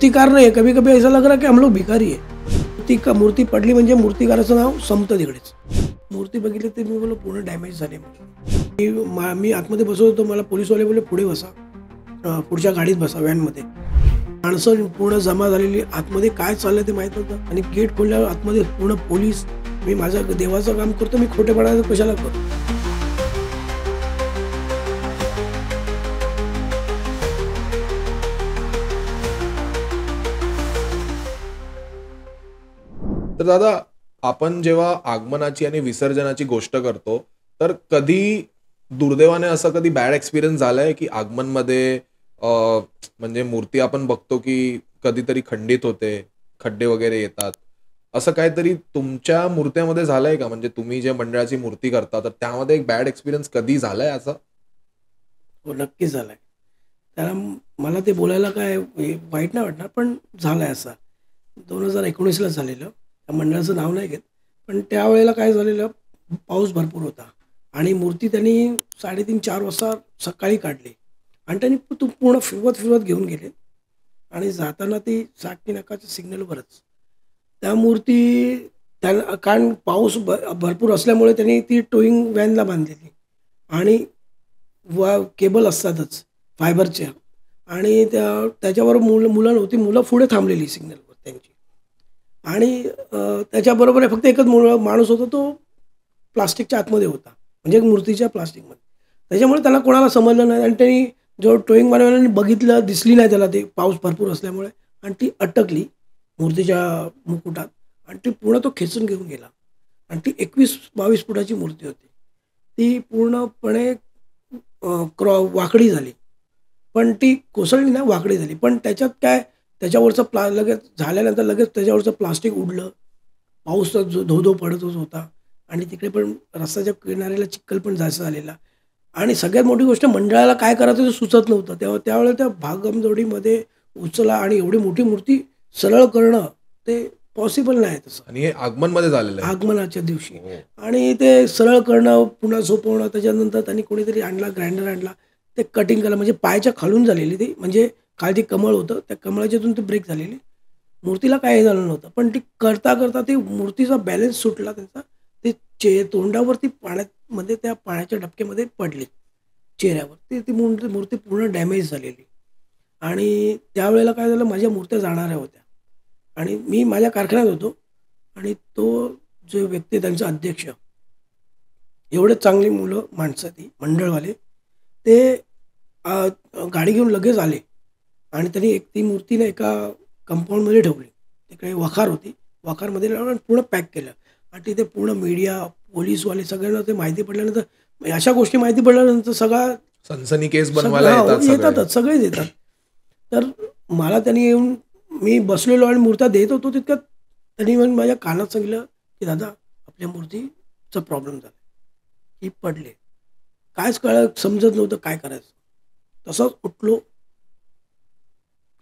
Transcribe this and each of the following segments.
मूर्तिकार नहीं है, कभी कभी ऐसा लग रहा है की हम लोग भिकारी आहे. मूर्ती पडली म्हणजे मूर्तिकाराचं नाव संपतं तिकडेच. मूर्ती बघितली तर मी बोललो पूर्ण डॅमेज झाले. मी आतमध्ये बसत होतो, मला पोलीसवाले बोलले पुढे बसा, पुढच्या गाडीत बसा, व्हॅनमध्ये. माणसं पूर्ण जमा झालेली, आतमध्ये काय चाललंय ते माहीत नव्हतं. आणि गेट खोलल्यावर आतमध्ये पूर्ण पोलीस. मी माझं देवाचं काम करतो, मी खोटेपणा कशाला करतो. तर दादा, आपण जेव्हा आगमनाची आणि विसर्जनाची गोष्ट करतो तर कधी दुर्दैवाने असं कधी बॅड एक्सपिरियन्स झालाय की आगमनमध्ये म्हणजे मूर्ती आपण बघतो की कधीतरी खंडित होते, खड्डे वगैरे येतात, असं काहीतरी तुमच्या मूर्त्यामध्ये झालंय का? म्हणजे तुम्ही जे मंडळाची मूर्ती करता तर त्यामध्ये एक बॅड एक्सपिरियन्स कधी झालाय असं? हो, नक्कीच झालाय. त्याला मला ते बोलायला काय वाईट नाही वाटणार, पण झालाय असा. 2019ला झालेलं. त्या मंडळाचं नाव नाही घेत, पण त्यावेळेला काय झालेलं, पाऊस भरपूर होता आणि मूर्ती त्यांनी 3:30-4 वाजता सकाळी काढली आणि त्यांनी पूर्ण फिरवत घेऊन गेले आणि जाताना ती साकी नाकाच्या सिग्नलवरच त्या मूर्ती, त्याला कारण पाऊस भरपूर असल्यामुळे त्यांनी ती टोईंग व्हॅनला बांधलेली आणि केबल असतातच फायबरच्या, आणि त्याच्यावर मुलं नव्हती. मुलं पुढे थांबलेली सिग्नलवर त्यांची, आणि त्याच्याबरोबर फक्त एकच माणूस होता, तो प्लास्टिकच्या आतमध्ये होता, म्हणजे मूर्तीच्या प्लास्टिकमध्ये. त्याच्यामुळे त्याला कोणाला समजलं नाही आणि त्यांनी जो टोईंग वाल्याने बघितलं, दिसली नाही त्याला ते पाऊस भरपूर असल्यामुळे, आणि ती अटकली मूर्तीच्या मुकुटात आणि ती पूर्ण तो खेचून घेऊन गेला. आणि ती 21-22 फुटाची मूर्ती होती. ती पूर्णपणे वाकडी झाली, पण ती कोसळली नाही, वाकडी झाली. पण त्याच्यात काय, त्याच्यावरचं लगेच झाल्यानंतर लगेच त्याच्यावरचं प्लास्टिक उडलं. पाऊस तर धो पडतच होता आणि तिकडे पण रस्त्याच्या किनाऱ्याला चिखल पण जास्त झालेला. आणि सगळ्यात मोठी गोष्ट, मंडळाला काय करायचं ते सुचत नव्हतं. त्यावेळेला त्या भागमजोडीमध्ये उचला आणि एवढी मोठी मूर्ती सरळ करणं ते पॉसिबल नाही तसं. आणि हे आगमनमध्ये झालेलं आहे, आगमनाच्या दिवशी. आणि ते सरळ करणं, पुन्हा झोपवणं. त्याच्यानंतर त्यांनी कोणीतरी ग्राइंडर आणला, ते कटिंग केलं, म्हणजे पायाच्या खालून झालेली ती, म्हणजे खाली कमळ होतं, त्या कमळाच्यातून ती ब्रेक झालेली. मूर्तीला काही झालं नव्हतं, पण ती करता ती मूर्तीचा बॅलन्स सुटला त्यांचा. ते तोंडावरती पाण्यामध्ये, त्या पाण्याच्या डबक्यामध्ये पडली चेहऱ्यावर. ती मूर्ती पूर्ण डॅमेज झालेली. आणि त्यावेळेला काय झालं, माझ्या मूर्त्या जाणाऱ्या होत्या आणि मी माझ्या कारखान्यात होतो, आणि तो जो व्यक्ती, त्यांचा अध्यक्ष, एवढे चांगली माणसं ती मंडळवाले, ते गाडी घेऊन लगेच आले आणि त्यांनी ती मूर्तीने एका कंपाऊंडमध्ये ठेवली. तिकडे वखार होती, वखारमध्ये लावून पूर्ण पॅक केलं. आणि तिथे पूर्ण मीडिया, पोलीसवाले सगळ्यांना ते माहिती पडल्यानंतर, अशा गोष्टी माहिती पडल्यानंतर सगळा सनसनी केस बनवायला येतातच, सगळेच येतात. तर मला त्यांनी येऊन, मी बसलेलो आणि मूर्त्या देत होतो, तितक्यात त्यांनी येऊन माझ्या कानात सांगितलं की दादा, आपल्या मूर्तीचा प्रॉब्लेम झाला, की पडले. कायच समजत नव्हतं काय करायचं. तसंच उठलो,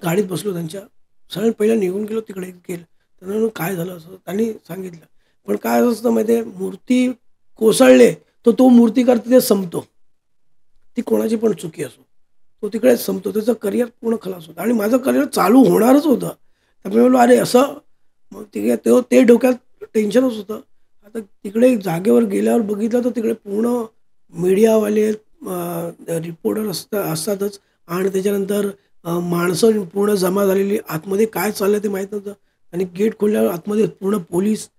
गाडीत बसलो त्यांच्या, सरळ पहिला निघून गेलो तिकडे गेलं. त्यांना काय झालं असं त्यांनी सांगितलं. पण काय असतं माहिती आहे, मूर्ती कोसळले तर तो मूर्तिकार तिथे संपतो. ती कोणाची पण चुकी असो, तो तिकडेच संपतो, त्याचं करिअर पूर्ण खलास होतं. आणि माझं करिअर चालू होणारच होतं. त्यामुळे बोललो अरे असं, मग ते डोक्यात टेन्शनच होतं. आता तिकडे जागेवर गेल्यावर बघितलं तर तिकडे पूर्ण मीडियावाले, रिपोर्टर असतातच, आणि त्याच्यानंतर माणसं पूर्ण जमा झालेली, आतमध्ये काय चाललं ते माहीत नव्हतं. आणि गेट खोलल्यावर आतमध्ये पूर्ण पोलीस,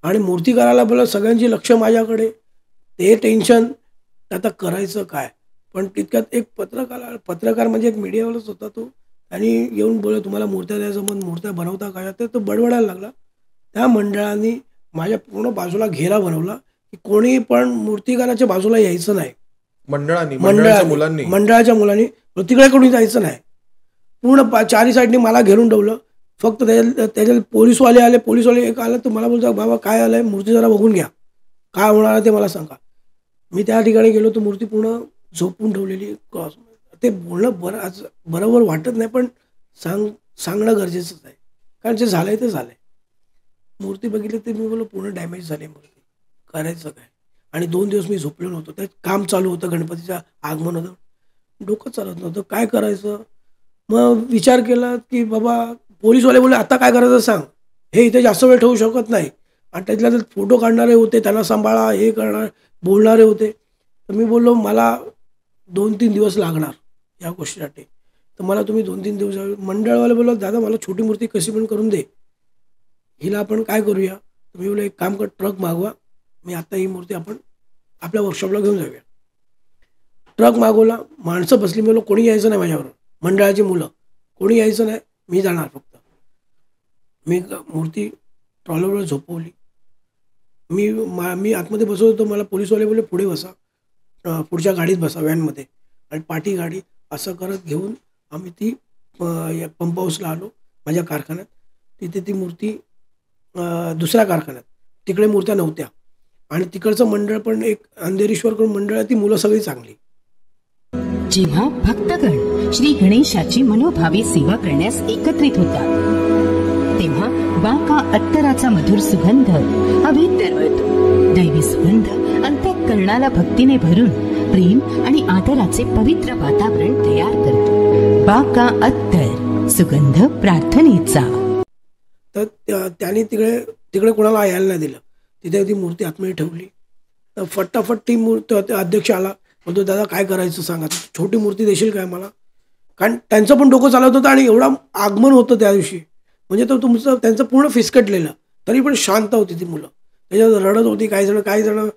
आणि मूर्तिकाराला बोला सगळ्यांची लक्ष माझ्याकडे, ते टेन्शन, आता करायचं काय. पण तितक्यात एक पत्रकार म्हणजे एक मीडियावालाच होता तो, आणि येऊन बोलला तुम्हाला मूर्त्या द्यायचं, मग मूर्त्या बनवता काय, ते तो बडबडायला लागला. त्या मंडळाने माझ्या पूर्ण बाजूला घेरा बनवला की कोणी पण मूर्तिकाराच्या बाजूला यायचं नाही. मंडळाच्या मुलांनी तिकडे कोणी जायचं नाही. पूर्ण चारी साईडनी मला घेरून ठेवलं. फक्त त्याच्यात पोलीसवाले आले, पोलीसवाले एक आलं तर मला बोलतो बाबा काय आलंय, मूर्ती जरा बघून घ्या, काय होणार आहे ते मला सांगा. मी त्या ठिकाणी गेलो तर मूर्ती पूर्ण झोपून ठेवलेली क्रॉस. ते बोलणं बरोबर वाटत नाही, पण सांगणं गरजेचंच आहे, कारण जे झालंय ते झालंय. मूर्ती बघितली तर मी बोललो पूर्ण डॅमेज झाली मूर्ती, करायचं काय. आणि 2 दिवस मी झोपलो नव्हतो, त्यात काम चालू होतं, गणपतीचं आगमन होतं, डोकं चालत नव्हतं, काय करायचं. मग विचार केला की बाबा पोलीसवाले बोलले आता काय करायचं सांग, हे इथे जास्त वेळ ठेवू शकत नाही. आणि त्यातल्या त्यात फोटो काढणारे होते, त्यांना सांभाळा, हे करणार, बोलणारे होते. तर मी बोललो मला 2-3 दिवस लागणार या गोष्टीसाठी. तर मला तुम्ही 2-3 दिवस मंडळवाले बोललो दादा मला छोटी मूर्ती कशी पण करून दे, हिला आपण काय करूया. तर मी बोललो एक काम कर, ट्रक मागवा, मी आत्ता ही मूर्ती आपण आपल्या वर्कशॉपला घेऊन जाऊया. ट्रक मागवला, माणसं बसली. मी बोललो कोणी यायचं नाही माझ्याबरोबर, मंडळाची मुलं कोणी यायचं नाही, मी जाणार फक्त. मी मूर्ती ट्रॉलरवर झोपवली. मी आतमध्ये बसत होतो. मला पोलीसवाले बोलले पुढे बसा, पुढच्या गाडीत बसा व्हॅनमध्ये, आणि पाठी गाडी असं करत घेऊन आम्ही ती या पंप हाऊसला आलो माझ्या कारखान्यात. तिथे ती मूर्ती दुसऱ्या कारखान्यात, तिकडे मूर्त्या नव्हत्या. आणि तिकडचं मंडळ पण एक अंधेरीश्वरकडून मंडळ आहे, ती मुलं सगळी चांगली. जेव्हा भक्तगण श्री गणेशाची मनोभावी सेवा करण्यास एकत्रित होतात तेव्हा बाका अत्तराचा मधुर सुगंध हवेत दरवळतो. दैवी सुगंध अंतःकरणाला भक्तीने भरून प्रेम आणि आदराचे पवित्र वातावरण तयार करतो. बाका अत्तर, सुगंध प्रार्थनेचा. तर त्यांनी तिकडे कोणाला यायला नाही दिलं. तिथे ती मूर्ती आतमध्ये ठेवली. तर फटाफट ती मूर्ती अध्यक्ष आला, बोलतो दादा काय करायचं सांगा, छोटी मूर्ती देशील काय मला. कारण त्यांचं पण डोकं चालत होतं आणि एवढा आगमन होतं त्या दिवशी, म्हणजे तो तुमचं त्यांचं पूर्ण फिसकटलेलं, तरी पण शांत होती ती मुलं. त्याच्यावर रडत होती, काही जण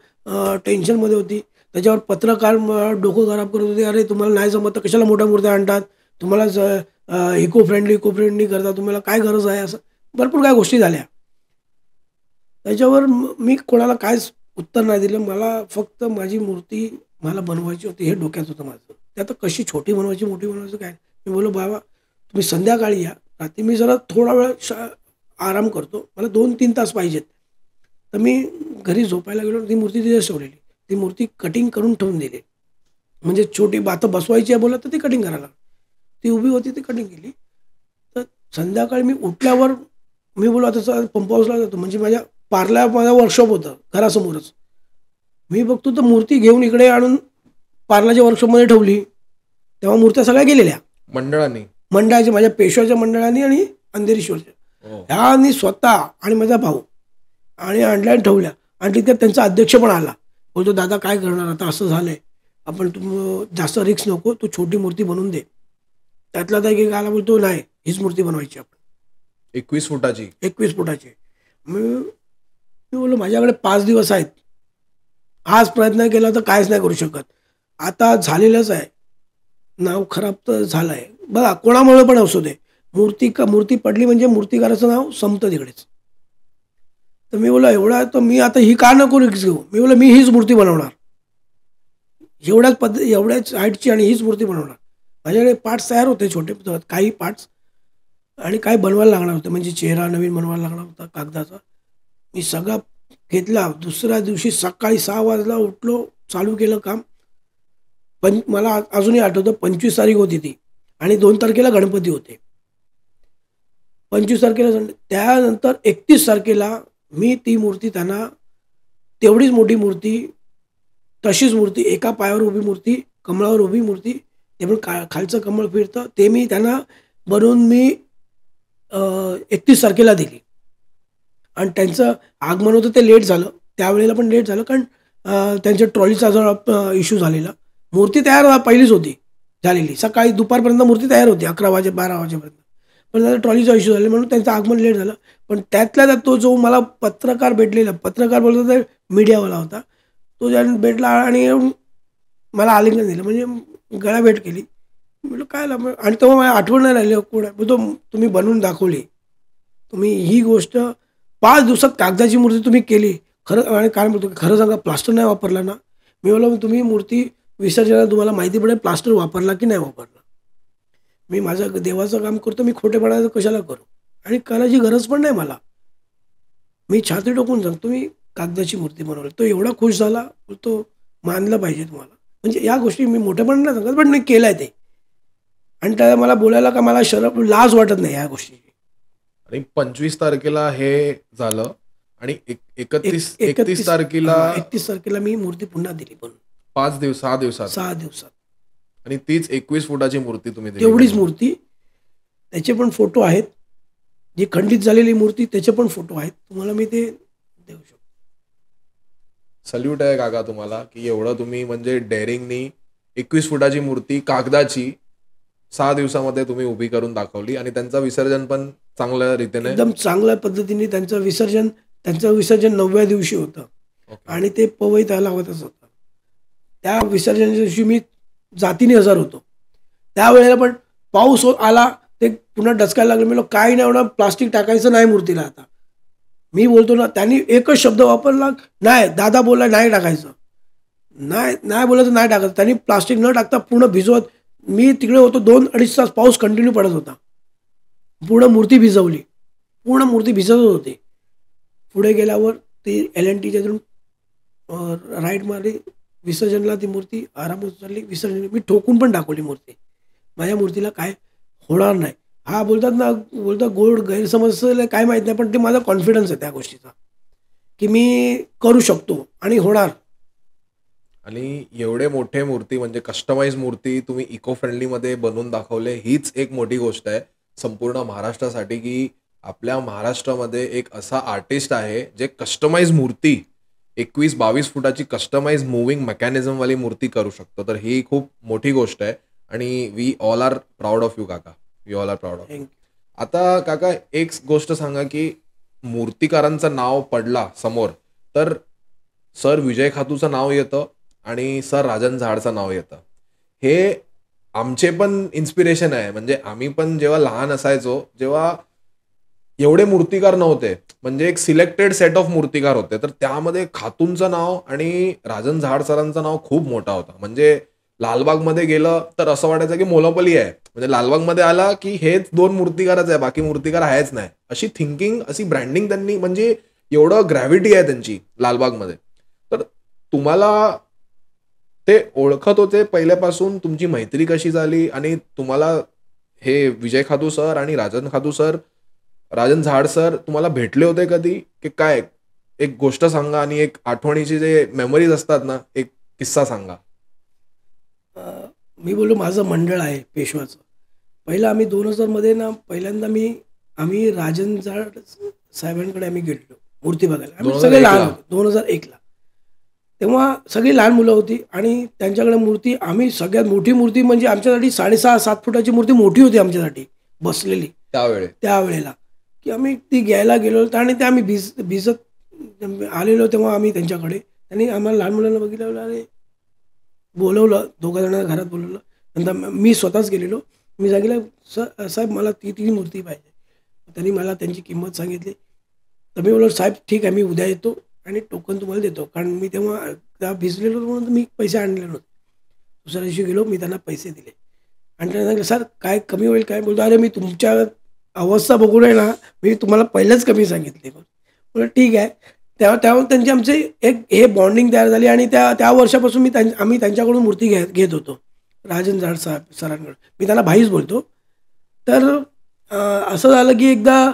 टेन्शनमध्ये होती. त्याच्यावर पत्रकार डोकं खराब करत होते, अरे तुम्हाला नाही जमत तर कशाला मोठ्या मूर्त्या आणतात, तुम्हाला इको फ्रेंडली करता, तुम्हाला काय गरज आहे, असं भरपूर काय गोष्टी झाल्या. त्याच्यावर मी कोणाला कायच उत्तर नाही दिलं. मला फक्त माझी मूर्ती मला बनवायची होती हे डोक्यात होतं माझं. ते आता कशी छोटी बनवायची मोठी बनवायचं काय. मी बोललो बाबा तुम्ही संध्याकाळी या, रात्री मी जरा थोडा वेळ आराम करतो, मला 2-3 तास पाहिजेत. तर मी घरी झोपायला गेलो, ती मूर्ती तिथे ठेवलेली. ती मूर्ती कटिंग करून ठेवून दिली, म्हणजे छोटी बातं बसवायची आहे बोला तर ती कटिंग करायला. ती उभी होती, ती कटिंग केली. तर संध्याकाळी मी उठल्यावर मी बोललो आता पंप हाऊसला जातो, म्हणजे माझ्या माझा वर्कशॉप होतं घरासमोरच. मी बघतो तर मूर्ती घेऊन इकडे आणून पार्लाच्या वर्कशॉपमध्ये ठेवली. तेव्हा मूर्त्या सगळ्या गेलेल्या मंडळाच्या, माझ्या पेशव्याच्या मंडळाने आणि अंधेरीश्वरच्या ह्यांनी स्वतः आणि माझा भाऊ आणि आणल्या ठेवल्या. आणि तिथे त्यांचा अध्यक्ष पण आला, बोलतो दादा काय करणार आता, असं झालंय, आपण जास्त रिक्स नको, तू छोटी मूर्ती बनवून दे. त्यातला तर एक आला, बोलतो नाही हीच मूर्ती बनवायची आपण 21 फुटाची. 21 फुटाची. मी बोललो माझ्याकडे 5 दिवस आहेत, आज प्रयत्न केला तर काहीच नाही करू शकत. आता झालेलंच आहे, नाव खराब तर झालं आहे बघा, कोणामुळे पण असू दे. मूर्ती पडली म्हणजे मूर्तिकाराचं नाव संपतं तिकडेच. तर मी बोला एवढा तर मी आता ही का नको रिक्स घेऊ. मी बोला मी हीच मूर्ती बनवणार, एवढ्याच हाईटची, आणि हीच मूर्ती बनवणार. माझ्याकडे पार्ट्स तयार होते छोटे, काही पार्ट्स आणि काही बनवायला लागणार होते, म्हणजे चेहरा नवीन बनवायला लागणार होता कागदाचा. मी सगळा घेतला. दुसऱ्या दिवशी सकाळी 6 वाजता उठलो, चालू केलं काम. मला अजूनही आठवतं 25 तारीख होती ती, आणि 2 तारखेला गणपती होते. 25 तारखेला त्यानंतर 31 तारखेला मी ती मूर्ती त्यांना, तेवढीच मोठी मूर्ती, तशीच मूर्ती, एका पायावर उभी मूर्ती, कमळावर उभी मूर्ती, ते पण खालचं कमळ फिरतं, ते मी त्यांना बनवून मी 31 तारखेला दिली. आणि त्यांचं आगमन होतं ते लेट झालं, त्यावेळेला पण लेट झालं, कारण त्यांच्या ट्रॉलीचा जरा इश्यू झालेला. मूर्ती तयार पहिलीच होती झालेली, सकाळी दुपारपर्यंत मूर्ती तयार होती, 11 वाजे 12 वाजेपर्यंत. पण त्याचा ट्रॉलीचा इश्यू झाला म्हणून त्यांचं आगमन लेट झालं. पण त्यातल्या त्यात तो जो मला पत्रकार भेटलेला, पत्रकार बोलतो तर मीडियावाला होता, तो ज्याने भेटला आणि मला आलिंगन दिलं, म्हणजे गळा भेट केली. म्हटलं काय आला. आणि तेव्हा मला आठवण नाही राहिली कोण आहे. तो तुम्ही बनवून दाखवली, तुम्ही ही गोष्ट 5 दिवसात कागदाची मूर्ती तुम्ही केली खरं. आणि काय म्हणतो खरं सांगा प्लास्टर नाही वापरला ना. मी बोला तुम्ही मूर्ती विसर्जनाला तुम्हाला माहिती पडेल प्लास्टर वापरला की नाही वापरला. मी माझं देवाचं काम करतो, मी खोटेपणाचं कशाला करू, आणि करायची गरज पण नाही मला. मी छाती टोकून सांगतो मी कागदाची मूर्ती बनवली. तो एवढा खुश झाला, तो मानलं पाहिजे तुम्हाला. म्हणजे या गोष्टी मी मोठेपणा नाही सांगत, पण मी केलं आहे ते. आणि त्याला मला बोलायला का मला लाज वाटत नाही या गोष्टीची. आणि 25 तारखेला हे झालं, आणि 31 तारखेला मी मूर्ती पुन्हा दिली बनवून. 6 दिवसात. आणि तीच 21 फुटाची मूर्ती तुम्ही दिली. तेवढीच मूर्ती त्याचे पण फोटो आहेत. जी खंडित झालेली मूर्ती त्याचे पण फोटो आहेत, तुम्हाला मी ते देऊ शकतो. सल्यूट आहे काका तुम्हाला की एवढं तुम्ही म्हणजे डेअरिंगनी 21 फुटाची मूर्ती कागदाची 6 दिवसामध्ये तुम्ही उभी करून दाखवली आणि त्यांचं विसर्जन पण चांगल्या रीतीने. एकदम चांगल्या पद्धतीने त्यांचं विसर्जन 9व्या दिवशी होतं. ओके. आणि ते पवई त्याला लावतच होतं. त्या विसर्जनाच्या दिवशी मी जातीने हजर होतो. त्यावेळेला पण पाऊस आला, ते पुन्हा डचकायला लागलं. मी काय नाही होणार, प्लास्टिक टाकायचं नाही मूर्तीला. आता मी बोलतो ना, त्यांनी एकच शब्द वापरला, नाही दादा बोलला नाही टाकायचं, नाही बोलायचं नाही टाकायचं. त्यांनी प्लास्टिक न टाकता पूर्ण भिजवत, मी तिकडे होतो 2-2.5 तास पाऊस कंटिन्यू पडत होता. पूर्ण मूर्ती भिजवली, पूर्ण मूर्ती भिजवत होती. पुढे गेल्यावर ती LNTच्या इथून राईट मारली, विसर्जनला ती मूर्ती आरामात उचलली, विसर्जन मी ठोकून पण दाखवली मूर्ती. माझ्या मूर्तीला काय होणार नाही. हा बोलतात गोड गैरसमज काय माहीत नाही, पण ते माझा कॉन्फिडन्स आहे त्या गोष्टीचा की मी करू शकतो आणि होणार. आणि एवढे मोठे मूर्ती म्हणजे कस्टमाइज मूर्ती तुम्ही इको फ्रेंडलीमध्ये बनवून दाखवले, हीच एक मोठी गोष्ट आहे संपूर्ण महाराष्ट्रासाठी की आपल्या महाराष्ट्रामध्ये एक असा आर्टिस्ट आहे जे कस्टमाइज मूर्ती 21-22 फुटाची कस्टमाइज मुव्हिंग मेकॅनिझमवाली मूर्ती करू शकतो. तर ही खूप मोठी गोष्ट आहे आणि we all are proud of you काका. We all are proud of. Thank you. आता काका एक गोष्ट सांगा की मूर्तिकारांचं नाव पडला समोर तर सर विजय खातूचं नाव येतं आणि सर राजन झाडचं नाव येतं. हे आमचे पण इन्स्पिरेशन आहे. म्हणजे आम्ही पण जेव्हा लहान असायचो, जेव्हा एवढे मूर्तिकार नव्हते, म्हणजे एक सिलेक्टेड सेट ऑफ मूर्तिकार होते, तर त्यामध्ये खातूंचं नाव आणि राजन झाड सरांचं नाव खूप मोठा होता. म्हणजे लालबागमध्ये गेलं तर असं वाटायचं की मोनोपली आहे. म्हणजे लालबागमध्ये आला की हेच 2 मूर्तिकारच आहे, बाकी मूर्तिकार आहेच नाही, अशी थिंकिंग, अशी ब्रँडिंग त्यांनी, म्हणजे एवढं ग्रॅव्हिटी आहे त्यांची लालबागमध्ये. तर तुम्हाला ते ओळखत होते पहिल्यापासून, तुमची मैत्री कशी झाली आणि तुम्हाला हे विजय खातू सर आणि राजन झाड सर तुम्हाला भेटले होते कधी की काय? एक गोष्ट सांगा आणि एक आठवणीची जे मेमरीज असतात ना, एक किस्सा सांगा. मी बोललो माझं मंडळ आहे पेशवाचं. पहिलं आम्ही 2000 ना पहिल्यांदा आम्ही राजन झाड साहेबांकडे आम्ही गेलो मूर्ती बघायला. आम्ही सगळे लहान होतो 2001ला. तेव्हा सगळी लहान मुलं होती आणि त्यांच्याकडे मूर्ती, आम्ही सगळ्यात मोठी मूर्ती म्हणजे आमच्यासाठी 6.5-7 फुटाची मूर्ती मोठी होती आमच्यासाठी बसलेली त्यावेळेला, की आम्ही ती घ्यायला गेलो आणि ते आम्ही भिजत आलेलो. तेव्हा आम्ही त्यांच्याकडे, त्यांनी आम्हाला लहान मुलांना बघितलं, अरे बोलवलं, 2 जणांना घरात बोलवलं. नंतर मी स्वतःच गेलेलो. मी सांगितलं साहेब मला ती मूर्ती पाहिजे. त्यांनी मला त्यांची किंमत सांगितली. तर मी बोललो साहेब ठीक आहे, मी उद्या येतो आणि टोकन तुम्हाला देतो. कारण मी तेव्हा भिजलेलो म्हणून मी पैसे आणले नव्हते. दुसऱ्या दिवशी गेलो, मी त्यांना पैसे दिले आणि त्यांना सांगितलं सर काय कमी होईल काय? बोलतो अरे मी तुमच्या अवस्था बघून आहे ना, मी तुम्हाला पहिलेच कमी सांगितले. बोलतो ठीक आहे. तेव्हा त्यांची आमचे एक हे बॉन्डिंग तयार झाली आणि त्या वर्षापासून आम्ही त्यांच्याकडून मूर्ती घेत होतो राजन झाड सरांकडे. मी त्यांना भाईच बोलतो. तर असं झालं की एकदा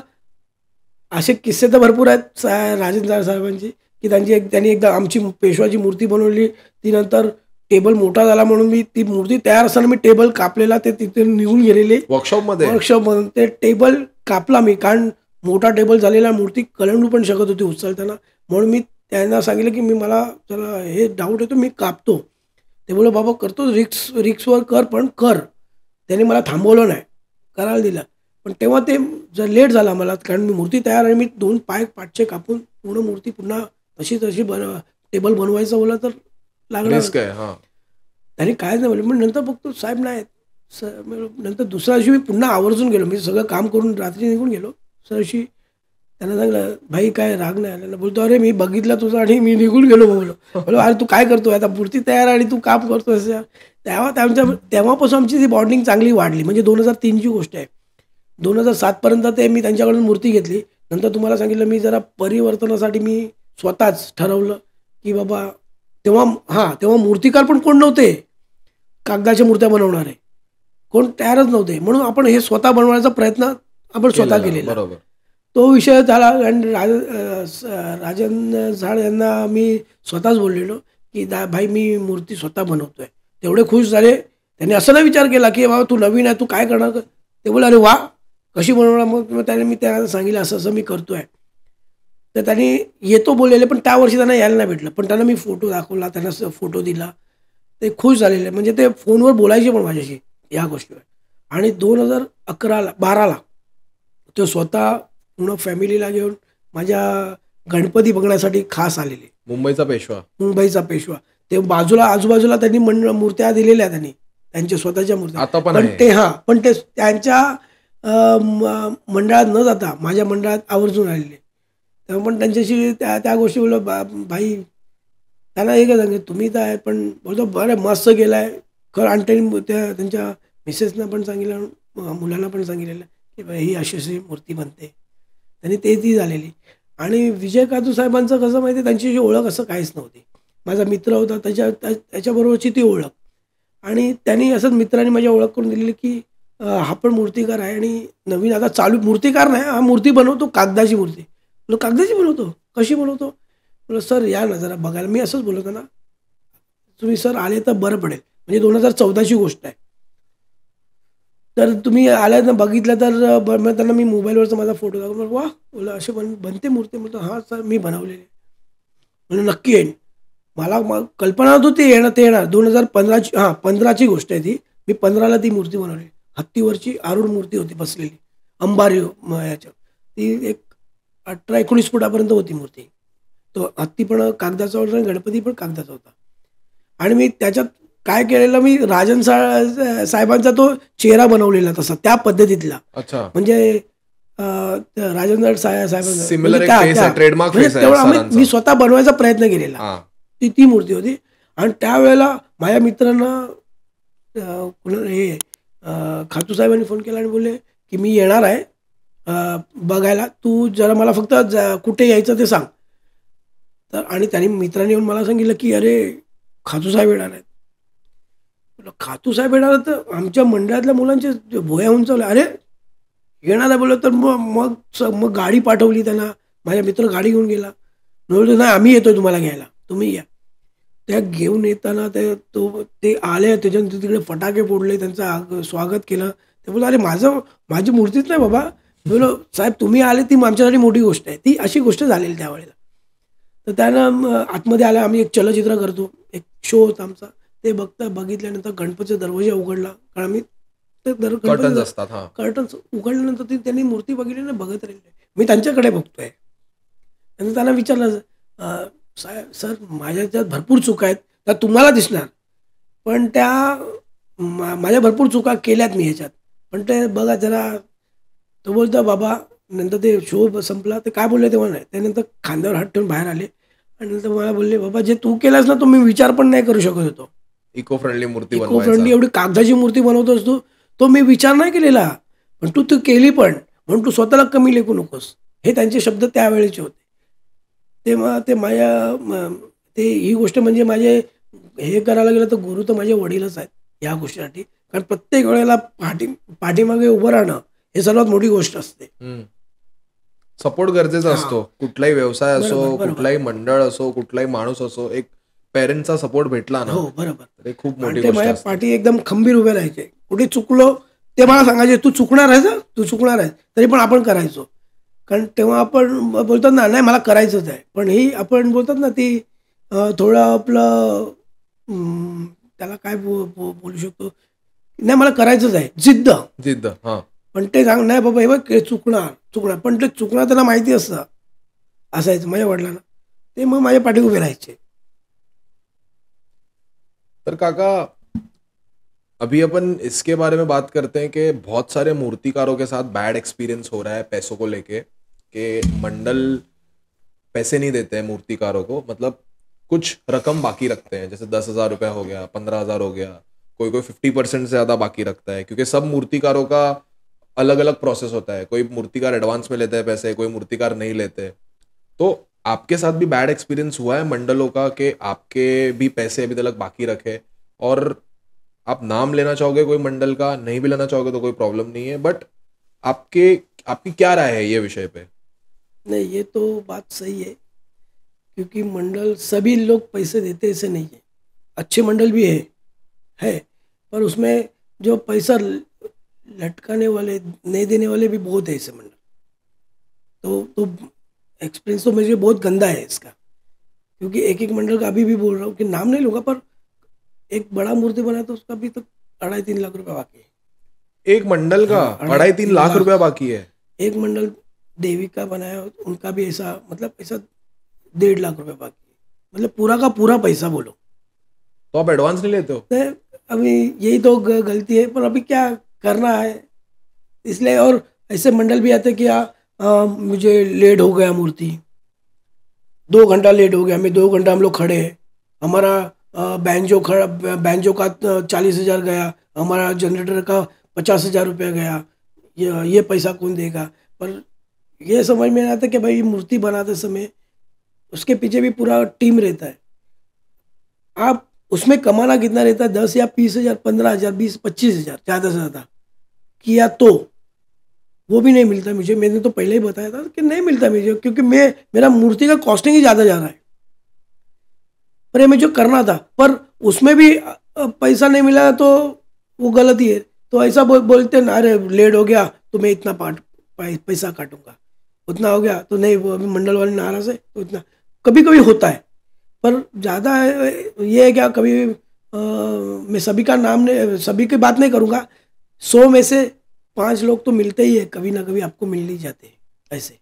असे किस्से तर भरपूर आहेत राजन झाड साहेबांची, की त्यांनी एकदा आमची पेशवाची मूर्ती बनवली. ती नंतर टेबल मोठा झाला म्हणून मी ती मूर्ती तयार असताना मी टेबल कापलेला, ते तिथे निघून गेलेले वर्कशॉपमधून. ते टेबल कापला मी, कारण मोठा टेबल झालेला, मूर्ती कलंडू पण शकत होती उचलताना. म्हणून मी त्यांना सांगितलं की मला चला हे डाऊट येतो, मी कापतो. ते बोललो बाबा करतो, रिक्सवर कर पण कर. त्याने मला थांबवलं नाही, करायला दिलं. पण तेव्हा ते जर लेट झाला मला, कारण मी मूर्ती तयार आणि मी 2 पाठचे कापून पूर्ण मूर्ती पुन्हा तशी टेबल बनवायचं बोला तर लागणार. त्याने कायच नाही बोलले. पण नंतर बघतो साहेब नाही. नंतर दुसऱ्या दिवशी मी पुन्हा आवर्जून गेलो, मी सगळं काम करून रात्री निघून गेलो. दुसऱ्या दिवशी त्यांना सांगितलं भाई काय राग नाही आलेला? बोलतो अरे मी बघितलं तुझं आणि मी निघून गेलो. बोललो अरे तू काय करतोय आता, मूर्ती तयार आणि तू काम करतोय. तेव्हापासून आमची ती बॉन्डिंग चांगली वाढली. म्हणजे 2003ची गोष्ट आहे. 2007 ते मी त्यांच्याकडून मूर्ती घेतली. नंतर तुम्हाला सांगितलं मी जरा परिवर्तनासाठी मी स्वतःच ठरवलं की बाबा तेव्हा मूर्तिकार पण कोण नव्हते, कागदाच्या मूर्त्या बनवणारे कोण तयारच नव्हते. म्हणून आपण हे स्वतः बनवण्याचा प्रयत्न आपण स्वतः केलेला. तो विषय झाला आणि राजन झाड यांना मी स्वतःच बोललेलो की भाई मी मूर्ती स्वतः बनवतोय. तेवढे खुश झाले. त्यांनी असं नाही विचार केला की बाबा तू नवीन आहे, तू काय करणार. ते बोलले अरे वा कशी बनवणार, मग त्याने मी त्याला सांगितलं असं असं मी करतो आहे. तर त्याने येतो बोललेले, पण त्या वर्षी त्यांना यायला नाही भेटलं. पण त्यांना मी फोटो दाखवला, त्यांना फोटो दिला. ते खुश झालेले, म्हणजे ते फोनवर बोलायचे पण माझ्याशी या गोष्टीवर. आणि 2012ला तो स्वतः पूर्ण फॅमिलीला घेऊन माझ्या गणपती बघण्यासाठी खास आलेले. मुंबईचा पेशवा. मुंबईचा पेशवा. ते बाजूला आजूबाजूला त्यांनी मूर्त्या दिलेल्या त्यांनी, त्यांच्या स्वतःच्या मूर्त्या. आता पण पण आहे. ते पण ते त्यांच्या मंडळात न जाता माझ्या मंडळात आवर्जून आलेले. तेव्हा पण त्यांच्याशी त्या गोष्टी बोललो, भाई त्यांना हे काय सांगितलं, तुम्ही तर आहे पण बोलतो बरं मस्त गेलाय खरं. आणि त्यांनी त्यांच्या मिसेसना पण सांगितलं, मुलांना पण सांगितलेलं की बाई ही अशी अशी मूर्ती बनते. त्यांनी ती झालेली. आणि विजय कातू साहेबांचं कसं माहिती आहे, त्यांची ओळख असं काहीच नव्हती. माझा मित्र होता, त्याच्याबरोबरची ती ओळख. आणि त्यांनी असंच मित्रांनी माझी ओळख करून दिलेली की हा पण मूर्तिकार आहे आणि नवीन आता चालू मूर्तिकार नाही, हा मूर्ती बनवतो, कागदाची मूर्ती. बोलो कागदाची बनवतो, कशी बनवतो. बोलो सर या ना जरा बघायला. मी असंच बोलत ना, तुम्ही सर आले तर बरं पडेल. म्हणजे 2014ची गोष्ट आहे. तर तुम्ही आल्या ना बघितलं तर मग त्यांना मी मोबाईलवरचा माझा फोटो दाखवला. वा बोला असे बनते मूर्ती. म्हणतो हां सर मी बनवलेली. म्हणजे नक्की येईन. मला मग कल्पना होती ते येणार 2015ची 15ची गोष्ट आहे ती. मी 15ला ती मूर्ती बनवली. हत्तीवरची आरूढ मूर्ती होती बसलेली अंबारी याच्यावर. ती एक 18-19 फुटापर्यंत होती मूर्ती. तो हत्ती पण कागदाचा होता आणि गणपती पण कागदाचा होता. आणि मी त्याच्यात काय केलेलं, मी राजन साहेबांचा तो चेहरा बनवलेला तसा त्या पद्धतीतला. अच्छा. म्हणजे राजन साहेबांचा सिमिलर ट्रेडमार्क फेस आहे सरांचा. मी स्वतः बनवायचा प्रयत्न केलेला. ती मूर्ती होती. आणि त्यावेळेला माझ्या मित्रांना हे खातू साहेबांनी फोन केला आणि बोलले की मी येणार आहे बघायला, तू जरा मला फक्त कुठे यायचं ते सांग. तर आणि त्यांनी मित्रांनी येऊन मला सांगितलं की अरे खातू साहेब येणार आहेत. खातू साहेब येणार तर आमच्या मंडळातल्या मुलांचे भोया उंचावल्या. अरे येणार आहे बोललं. तर मग गाडी पाठवली त्यांना. माझ्या मित्र गाडी घेऊन गेला. बोलतो नाही आम्ही येतोय तुम्हाला घ्यायला, तुम्ही या. त्या घेऊन येताना ते आले, त्याच्यानंतर तिकडे फटाके फोडले, त्यांचं स्वागत केलं. ते बोलतो अरे माझी मूर्तीच नाही बाबा. बोलो साहेब तुम्ही आले ती आमच्यासाठी मोठी गोष्ट आहे. ती अशी गोष्ट झालेली त्यावेळेला. तर त्यानं आतमध्ये आल्या. आम्ही एक चलचित्र करतो, एक शो होता आमचा. ते बघितल्यानंतर गणपतीचा दरवाजा उघडला. कारण आम्ही कर्टन्स उघडल्यानंतर त्यांनी मूर्ती बघितली ना, बघत राहिले. मी त्यांच्याकडे बघतोय. आणि त्यांना विचारलं साहेब सर माझ्याच्यात भरपूर चुका आहेत त्या तुम्हाला दिसणार, पण त्या माझ्या भरपूर चुका केल्यात मी ह्याच्यात, पण ते बघा जरा. तो बोलतो बाबा. नंतर ते शो संपला. ते काय बोलले तेव्हा नाही. त्यानंतर खांद्यावर हात ठेवून बाहेर आले आणि नंतर मला बोलले बाबा जे तू केलास ना तो मी विचार पण नाही करू शकत होतो. इको फ्रेंडली मूर्ती इको फ्रेंडली एवढी कागदाची मूर्ती बनवतोस तू, तो मी विचार नाही केलेला, पण तू केली पण, म्हणून तू स्वतःला कमी लेखू नकोस. हे त्यांचे शब्द त्यावेळेचे होते. तेव्हा ते ही गोष्ट म्हणजे माझे हे करायला गेलं तर गुरु तर माझे वडीलच आहेत या गोष्टीसाठी. कारण प्रत्येक वेळेला पाठीमागे उभं राहणं हे सर्वात मोठी गोष्ट असते. सपोर्ट गरजेचा असतो. कुठलाही व्यवसाय असो, कुठलाही मंडळ असो, कुठलाही माणूस असो, एक पेरेंटचा सपोर्ट भेटला ना. हो बरोबर. ते खूप मोठी ते गोष्ट माझ्या असते. पाठी एकदम खंबीर उभे राहायचे. कुठे चुकलो ते मला सांगायचे, तू चुकणार आहेस, तू चुकणार आहेस, तरी पण आपण करायचो. कारण तेव्हा आपण बोलतात ना नाही मला करायचंच आहे, पण ही आपण बोलतात ना ती थोडं आपलं त्याला काय बोलू शकतो, नाही मला करायचंच आहे, जिद्द. पण ते सांग नाही बाबा हे बघ चुकणार, पण ते चुकणार त्यांना माहिती असतं असायचं माझ्या वडिलांना. ते मग माझ्या पाठी उभे राहायचे. तर काका अभी अपन इसके बारे में बात करते हैं कि बहुत सारे मूर्तिकारों के साथ बैड एक्सपीरियंस हो रहा है पैसों को लेके, कि मंडल पैसे नहीं देते हैं मूर्तिकारों को, मतलब कुछ रकम बाकी रखते हैं, जैसे 10,000 रुपया हो गया, 15,000 हो गया, कोई 50% से ज़्यादा बाकी रखता है, क्योंकि सब मूर्तिकारों का अलग अलग प्रोसेस होता है. कोई मूर्तिकार एडवांस में लेते हैं पैसे, कोई मूर्तिकार नहीं लेते. तो आपके साथ भी बैड एक्सपीरियंस हुआ है मंडलों का कि आपके भी पैसे अभी तक बाकी रखे, और आप नाम लेना चाहोगे कोई मंडल का, नहीं भी लेना चाहोगे तो कोई प्रॉब्लम नहीं है, बट आपकी क्या राय है ये विषय पे? नहीं ये तो बात सही है, क्योंकि मंडल सभी लोग पैसे देते ऐसे नहीं है. अच्छे मंडल भी है पर उसमें जो पैसा लटकाने वाले, नहीं देने वाले भी बहुत है ऐसे मंडल। तो एक्सपीरियंस तो मुझे बहुत गंदा है इसका, क्योंकि एक एक मंडल का अभी भी बोल रहा हूँ कि नाम नहीं लूँगा, पर एक बड़ा मूर्ति बना तो उसका भी तो 2.5-3 लाख रुपए बाकी है। एक मंडल का हाँ, 2.5-3 लाख रुपया बाकी है। एक मंडल देवी का बनाया, उनका भी ऐसा, मतलब ऐसा 1.5 लाख रुपए बाकी है, मतलब पूरा का पूरा पैसा बोलो। तो आप एडवांस नहीं लेते हो? तो अभी यही तो गलती है, पर अभी क्या करना है इसलिए। और ऐसे मंडल भी आते कि मुझे लेट हो गया मूर्ति, 2 घंटा लेट हो गया, मैं 2 घंटा हम लोग खड़े हैं, हमारा बैंजो का 40,000 गया, हमारा जनरेटर का 50,000 रुपया गया, ये पैसा कौन देगा। पर ये समझ में नहीं आता कि भाई मूर्ति बनाते समय उसके पीछे भी पूरा टीम रहता है। आप उसमें कमाना कितना रहता है, 10 या 20,000, 15,000, 20-25,000 ज़्यादा से ज़्यादा किया, तो वो भी नहीं मिलता मुझे। मैंने तो पहले ही बताया था कि नहीं मिलता मुझे, क्योंकि मेरा मूर्ति का कॉस्टिंग ही ज़्यादा जा रहा है। पर ये मुझे करना था, पर उसमें भी पैसा नहीं मिला तो वो गलत ही है। तो ऐसा बोलते ना, अरे लेट हो गया तो मैं इतना पैसा काटूंगा, उतना हो गया तो नहीं, वो अभी मंडल वाले नाराज है तो इतना। कभी कभी होता है, पर ज़्यादा ये है क्या, कभी मैं सभी का नाम नहीं, सभी की बात नहीं करूँगा, 100 में से 5 लोग तो मिलते ही है, कभी ना कभी आपको मिल ही जाते हैं ऐसे।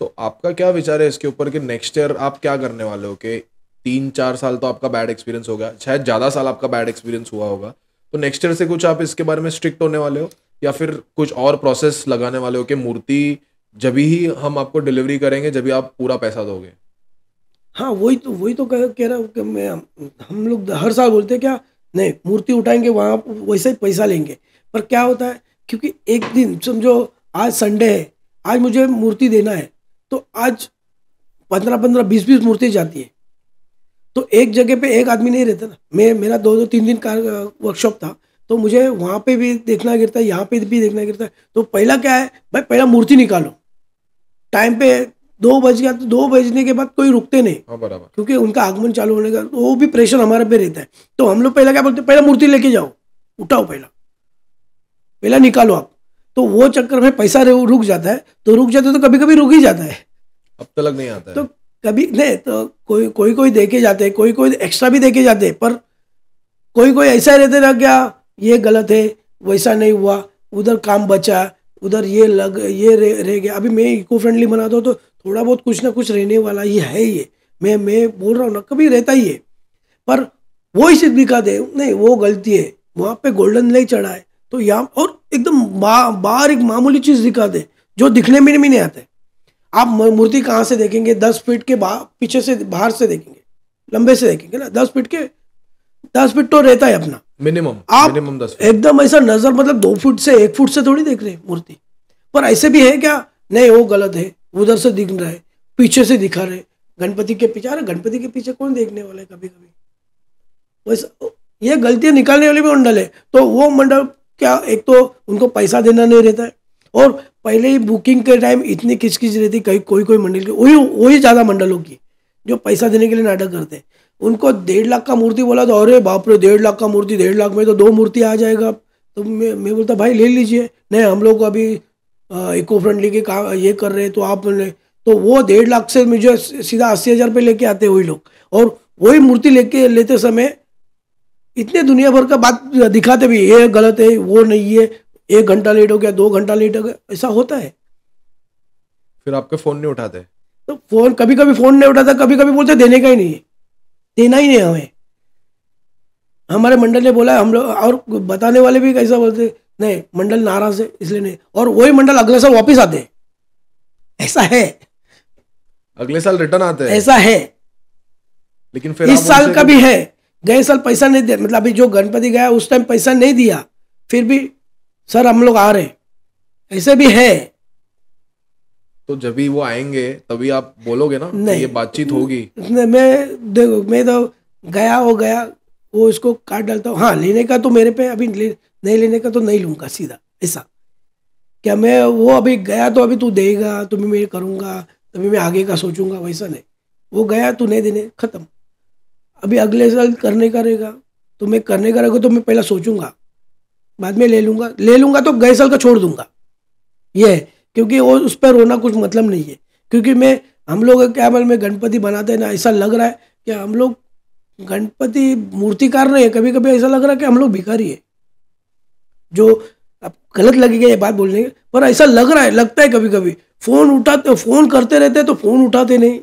तो आपका क्या विचार है इसके ऊपर कि नेक्स्ट ईयर आप क्या करने वाले हो? कि 3-4 साल तो आपका बैड एक्सपीरियंस हो गया, शायद ज़्यादा साल आपका बैड एक्सपीरियंस हुआ होगा, तो नेक्स्ट ईयर से कुछ आप इसके बारे में स्ट्रिक्ट होने वाले हो, या फिर कुछ और प्रोसेस लगाने वाले हो कि मूर्ति जब ही हम आपको डिलीवरी करेंगे जब ही आप पूरा पैसा दोगे? हाँ, वही तो कह रहा हूँ कि हम लोग हर साल बोलते हैं क्या, नहीं मूर्ति उठाएंगे वहाँ वैसे ही पैसा लेंगे। पर क्या होता है, क्योंकि एक दिन समझो आज संडे है, आज मुझे मूर्ति देना है, तो आज 15-15, 20-20 मूर्ति जाती है, तो एक जगह पे एक आदमी नहीं रहता ना। मेरा 2-3 दिन का वर्कशॉप था, तो मुझे वहाँ पे भी देखना गिरता है, यहाँ पे भी देखना गिरता है। तो पहला क्या है भाई, पहला मूर्ति निकालो टाइम पे। 2 बज गया तो 2 बजने के बाद कोई रुकते नहीं, हाँ बराबर। क्योंकि उनका आगमन चालू होने का वो भी प्रेशर हमारे पे रहता है। तो हम लोग पहला क्या बोलते हैं, पहला मूर्ति लेके जाओ, उठाओ, पहला निकालो आप। तो वो चक्कर में पैसा रुक जाता है, तो रुक जाता है तो कभी कभी रुक ही जाता है, अब तक नहीं आता है। तो कभी नहीं, तो कोई देके जाते हैं, कोई एक्स्ट्रा भी देके जाते हैं, पर कोई ऐसा रहते ना, क्या ये गलत है, वैसा नहीं हुआ, उधर काम बचा, उधर ये रह गया। अभी मैं इको फ्रेंडली बनाता हूँ तो थोड़ा बहुत कुछ ना कुछ रहने वाला ही है। ये मैं बोल रहा हूँ ना, कभी रहता ही है, पर वो ही सिर्फ दिखा दे, नहीं वो गलती है, वहाँ पे गोल्डन नहीं चढ़ा है, तो यहाँ और एकदम बाहर एक मामूली चीज़ दिखा दे जो दिखने में भी नहीं आते। आप मूर्ति कहाँ से देखेंगे, 10 फीट के पीछे से, बाहर से देखेंगे, लंबे से देखेंगे ना, 10 फीट तो रहता है अपना मिनिमम, आप मिनिमम 10 फीट। एकदम ऐसा नजर, मतलब 2 फुट से 1 फुट से थोड़ी देख रहे हैं मूर्ति। पर ऐसे भी है क्या, नहीं वो गलत है, उधर से दिख रहा है, पीछे से दिखा रहे, गणपति के पीछे। अरे गणपति के पीछे कौन देखने वाला है कभी कभी, वैसा ये गलतियां निकालने वाले भी मंडल है। तो वो मंडल क्या, एक तो उनको पैसा देना नहीं रहता है, और पहले ही बुकिंग के टाइम इतनी किचकिच रहती, कहीं कोई मंडल की, वही ज़्यादा मंडलों की जो पैसा देने के लिए नाटक करते हैं। उनको 1.5 लाख का मूर्ति बोला तो अरे बाप रे, 1.5 लाख का मूर्ति, 1.5 लाख में तो 2 मूर्ति आ जाएगा। तो मैं बोलता भाई ले लीजिए, नहीं हम लोग अभी इको फ्रेंडली के काम ये कर रहे हैं, तो आप तो वो 1.5 लाख से मुझे सीधा 80,000 पे लेके आते हैं वही लोग, और वही मूर्ति लेते समय इतने दुनिया भर का बात दिखाते भी, ये गलत है, वो नहीं है, 1 घंटा लेट हो गया, 2 घंटा लेट हो गया, ऐसा होता है। फिर आपके फोन नहीं उठाते? तो फोन कभी कभी फोन नहीं उठाता, कभी कभी बोलते देने का ही नहीं है, देना ही नहीं हमें। हमारे मंडल ने बोला, हम लोग और बताने वाले भी कैसा बोलते, नहीं मंडल नाराज है इसलिए नहीं, और वही मंडल अगले साल वापस आते हैं, ऐसा है, अगले साल रिटर्न आते हैं, ऐसा है। लेकिन फिर इस साल का भी है, गए साल पैसा नहीं दिया, मतलब अभी जो गणपति गया उस टाइम पैसा नहीं दिया, फिर भी सर हम लोग आ रहे, ऐसे भी है। तो जब भी वो आएंगे तभी आप बोलोगे ना कि ये बातचीत होगी? मैं तो गया हो गया, वो इसको काट डालता हूँ। हाँ, लेने का तो मेरे पे अभी नहीं लेने का तो नहीं लूंगा सीधा, ऐसा क्या मैं वो अभी गया तो अभी तू देगा तो मैं करूँगा, तभी मैं आगे का सोचूंगा, वैसा नहीं। वो गया तू नहीं देने, खत्म। अभी अगले साल करने का रहेगा तो मैं करने का रहेगा तो मैं पहला सोचूंगा बाद में ले लूंगा तो गए साल का छोड़ दूंगा, ये है। क्योंकि वो उस पर रोना कुछ मतलब नहीं है। क्योंकि हम लोग क्या बोल में गणपति बनाते हैं ना, ऐसा लग रहा है कि हम लोग गणपति मूर्तिकार नहीं है, कभी कभी ऐसा लग रहा है कि हम लोग भिखारी है। जो अब गलत लगेगा ये बात बोलने के, पर ऐसा लग रहा है, लगता है कभी कभी। फोन करते रहते हैं तो फोन उठाते नहीं,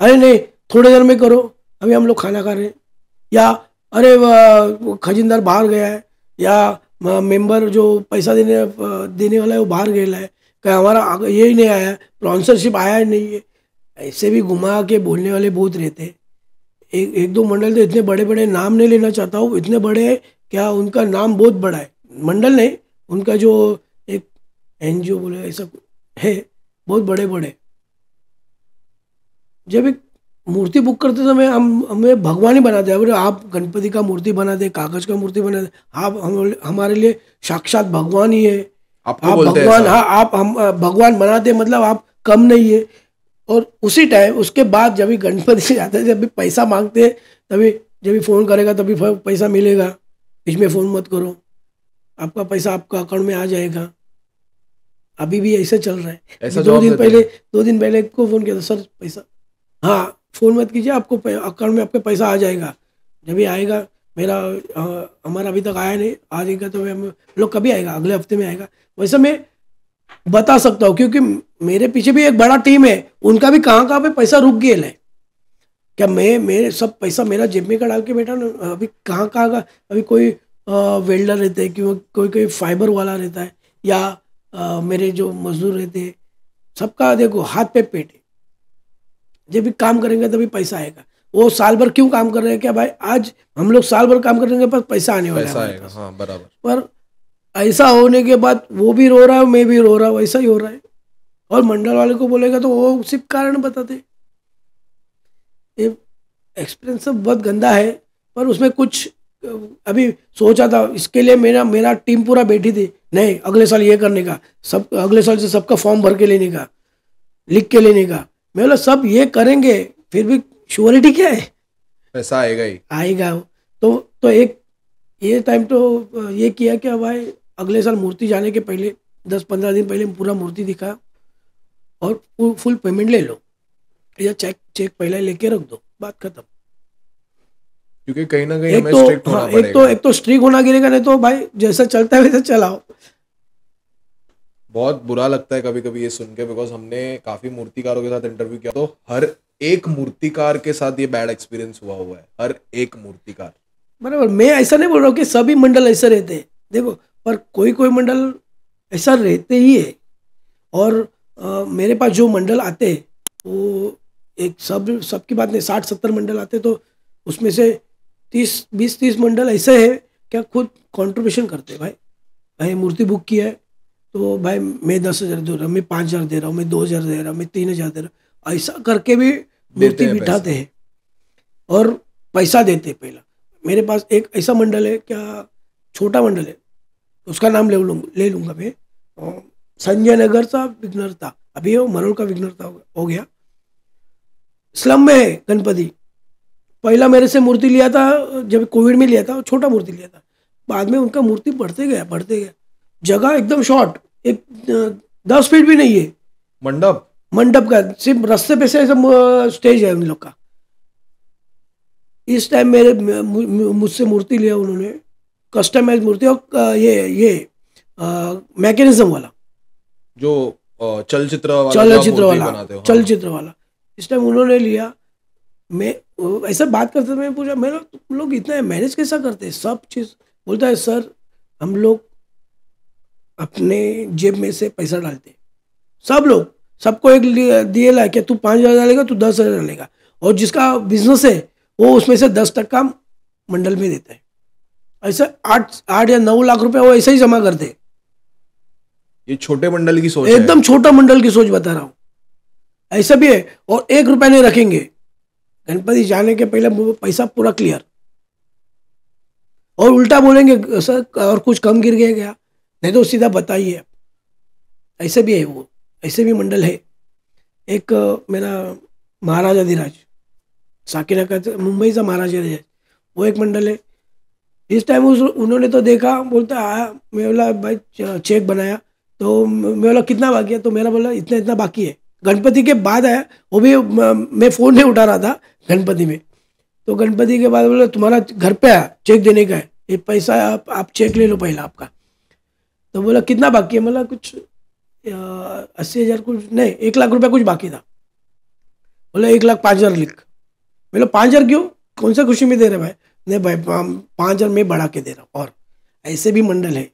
अरे नहीं थोड़ी देर में करो, अभी हम लोग खाना खा रहे हैं, या अरे वो खजिनदार बाहर गया है, या मेंबर जो पैसा देने वाला है वो बाहर गया है, क्या हमारा ये ही नहीं आया, स्पॉन्सरशिप आया ही नहीं है। ऐसे भी घुमा के बोलने वाले बहुत रहते हैं। एक दो मंडल तो इतने बड़े बड़े, नाम नहीं लेना चाहता हूँ, इतने बड़े हैं क्या, उनका नाम बहुत बड़ा है। मंडल नहीं, उनका जो एक एनजीओ बोले ऐसा है, बहुत बड़े बड़े। जब एक मूर्ति बुक करते समय हमें भगवान ही बनाते हैं। बोले आप गणपति का मूर्ति बना दे, कागज का मूर्ति बना दे, आप हमारे लिए साक्षात भगवान ही है। आपको आप बोलते हैं भगवान, ऐसा? हाँ आप हम भगवान बनाते, मतलब आप कम नहीं है। और उसी टाइम उसके बाद जब भी गणपति से आते हैं, जब भी पैसा मांगते हैं, तभी जब भी फ़ोन करेगा तभी पैसा मिलेगा, बीच में फ़ोन मत करो, आपका पैसा आपका अकाउंट में आ जाएगा। अभी भी ऐसे चल रहा है। ऐसा दो जवाब दिन देते पहले हैं? 2 दिन पहले को फ़ोन किया था, सर पैसा, हाँ फ़ोन मत कीजिए, आपको अकाउंट में आपका पैसा आ जाएगा। जब भी आएगा, हमारा अभी तक आया नहीं, आ जाएगा तो हम लोग कभी आएगा, अगले हफ्ते में आएगा। वैसे मैं बता सकता हूँ क्योंकि मेरे पीछे भी एक बड़ा टीम है, उनका भी कहाँ कहाँ पे पैसा रुक गया है। क्या मेरे सब पैसा मेरा जेब में का डाल के बैठा ना, अभी कहाँ कहाँ का, अभी कोई वेल्डर रहते हैं, कि कोई कोई फाइबर वाला रहता है, या मेरे जो मजदूर रहते हैं, सबका देखो हाथ पे पेट है। जब भी काम करेंगे तभी पैसा आएगा। वो साल भर क्यों काम कर रहे हैं, क्या भाई आज हम लोग साल भर काम करेंगे पर पैसा आने वाला है पैसा हमारे आएगा, पास। हाँ बराबर। पर ऐसा होने के बाद वो भी रो रहा है, मैं भी रो रहा हूँ, ऐसा ही हो रहा है। और मंडल वाले को बोलेगा तो वो सिर्फ कारण बताते। ये एक्सपीरियंस सब बहुत गंदा है। पर उसमें कुछ अभी सोचा था, इसके लिए मेरा टीम पूरा बैठी थी, नहीं अगले साल ये करने का, सब अगले साल से सबका फॉर्म भर के लेने का, लिख के लेने का। मैं बोला सब ये करेंगे, फिर भी श्योरिटी क्या है, पैसा आएगा ही। आएगा। तो एक ये टाइम तो ये किया कि भाई अगले साल मूर्ति जाने के पहले 10-15 दिन पहले पूरा मूर्ति दिखा और फुल पेमेंट ले लो, या चेक पहले लेके रख दो, बात खत्म। क्योंकि कहीं ना कहीं हमें स्ट्रिक्ट होना पड़ेगा। एक तो स्ट्रिक्ट होना गिरेगा, नहीं तो भाई जैसा चलता है वैसा चलाओ। बहुत बुरा लगता है कभी कभी ये सुन के, बिकॉज हमने काफी मूर्तिकारों के साथ इंटरव्यू किया, तो हर एक मूर्तिकार के साथ ये बैड एक्सपीरियंस हुआ है, हर एक मूर्तिकार। बराबर, मैं ऐसा नहीं बोल रहा हूँ कि सभी मंडल ऐसे रहते हैं, देखो, पर कोई कोई मंडल ऐसा रहते ही है। और मेरे पास जो मंडल आते हैं वो एक सबकी बात नहीं, 60-70 मंडल आते, तो उसमें से 20-30 मंडल ऐसे हैं क्या खुद कंट्रीब्यूशन करते हैं। भाई मूर्ति बुक किया है तो भाई मैं 10,000 दे रहा हूँ, मैं 5,000 दे रहा हूँ, मैं 2,000 दे रहा हूँ, मैं 3,000 दे रहा हूँ, ऐसा करके भी मूर्ति हैं बिठाते हैं और पैसा देते हैं पहला। मेरे पास एक ऐसा मंडल है, क्या छोटा मंडल है, उसका नाम ले लूँगा मैं, संजय नगर का विघ्नहर्ता, अभी वो मरोल का विघ्नहर्ता हो गया, स्लम में है गणपति। पहला मेरे से मूर्ति लिया था जब कोविड में लिया था, छोटा मूर्ति लिया था, बाद में उनका मूर्ति बढ़ते गया। जगह एकदम शॉर्ट, एक 10 फीट भी नहीं है मंडप का, सिर्फ रास्ते पे से स्टेज है उन लोग का। इस टाइम मुझसे मूर्ति लिया उन्होंने, कस्टमाइज मूर्ति, और ये मैकेनिज्म वाला, जो चलचित्र वाला इस टाइम उन्होंने लिया। मैं ऐसा बात करते, मैं पूछा, मैं तुम लोग इतना मैनेज कैसा करते हैं सब चीज़? बोलता है सर हम लोग अपने जेब में से पैसा डालते, सब लोग, सबको एक दिए ला कि तू 5,000 डालेगा, तू 10,000 डालेगा, और जिसका बिजनेस है वो उसमें से 10% मंडल में देता है। ऐसे 8 या 9 लाख रुपए वो ऐसे ही जमा करते हैं। ये छोटे मंडल की सोच एकदम है। छोटा मंडल की सोच बता रहा हूँ, ऐसा भी है। और 1 रुपया नहीं रखेंगे, गणपति जाने के पहले पैसा पूरा क्लियर, और उल्टा बोलेंगे सर और कुछ कम गिर गया क्या, नहीं तो सीधा बताइए। ऐसे भी है, वो ऐसे भी मंडल है। एक मेरा महाराजा धीराज, साकिना का मुंबई का महाराजा धीराज, वो एक मंडल है। इस टाइम उन्होंने तो देखा, बोलता आया, मैं बोला भाई चेक बनाया, तो मैं बोला कितना बाकी है, तो मेरा बोला इतना इतना बाकी है। गणपति के बाद आया, वो भी मैं फ़ोन नहीं उठा रहा था गणपति में। तो गणपति के बाद बोला तुम्हारा घर पे आया, चेक देने का है, ये पैसा आप चेक ले लो पहला आपका। तो बोला कितना बाकी है, मतलब कुछ 80,000 कुछ नहीं, 1 लाख रुपया कुछ बाकी था। बोला 1,05,000 लिख। बोला 5,000 क्यों, कौन सा खुशी में दे रहे भाई? नहीं भाई 5,000 मैं बढ़ा के दे रहा हूँ। और ऐसे भी मंडल है।